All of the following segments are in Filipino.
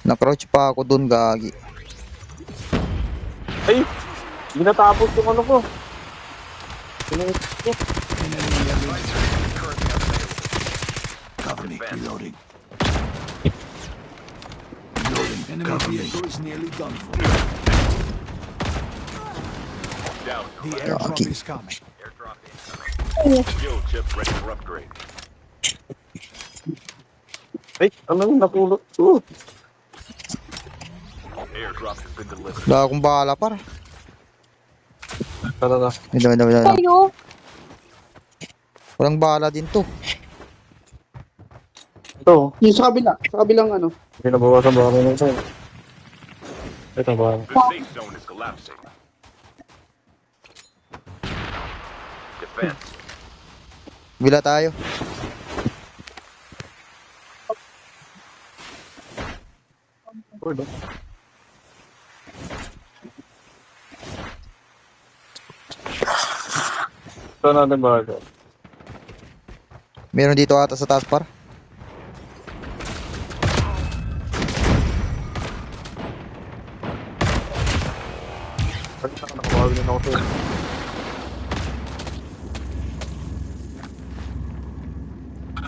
Na-crouch pa ako dun, gagi. Ay! Hindi natapos yung ano ko. Cover me. Reloading. Reloading. Enemy vehicle is nearly done for. The airdrop is coming. Skill chip ready for upgrade. Ay! Ano yung napulot? Airdrop has been delivered. Wala akong bala, par. Talaga. Wala. Tayo. Walang bala din to. Ito. Yung sa kabila. Sa kabilang ano. Hindi nabawasan ba kami ng sa'yo? Ito ba? The safe zone is collapsing. Defense. Bila tayo. Pwede. Ito natin ba ito? Meron dito ata sa taas, par. Bakit nakakawag din ako sa'yo?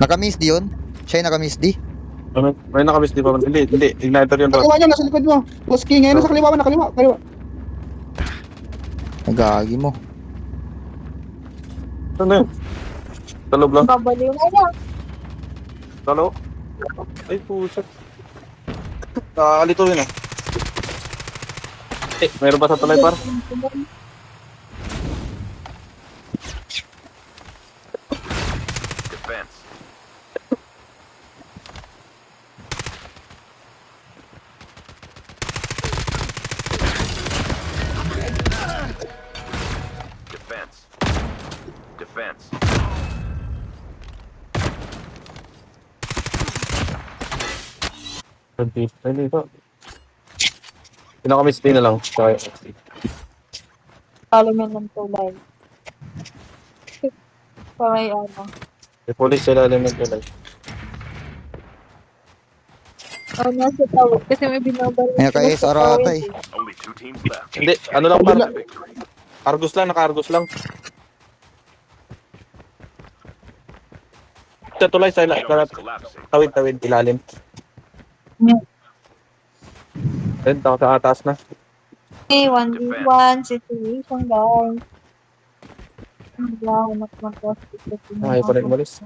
Naka-miss di yun? Siya yung naka-miss di? May nakamiss di ba? Hindi. Igniter yun ba? Kaliwa niya, nasa likod mo. Boss King, ngayon nasa kaliwa mo, kaliwa. Nagagi mo. Ano yun? Talob lang? Babaliw na niya. Talo? Ay, puset. Nakakalito yun ah. Eh, mayroon ba sa talay par? Defense. Defense. Defense. Ay, dito. Pinakamiss din na lang. Tsaka yung XT. Parliament ng tulay. Paray ano. May police sa ilalim ng tulay. Oh, nasa tawag. Kasi may binabaril. May naka-SR ata eh. Only 2 teams left. Hindi, ano lang par? Victory. Argus lang, naka-Argus lang. Sa tulay, sa Zone is collapsing. tawid, ilalim. Yeah. Then, sa atas na. Okay, 1v1 situation, guys. Naglahanap ng prostitute. Ayaw pa rin umalis.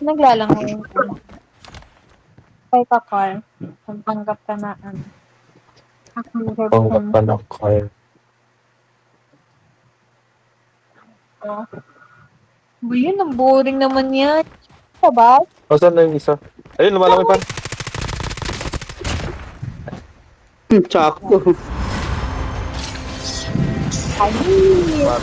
Naglalang ngayon. Kay Kakar. Pagpanggap ka na ano. Panggap pa ng car. Ba yun, ang boring naman yan. Diba? O, saan na yung isa? Ayun, lumalaki pa. Tsako. Ay, Mataw.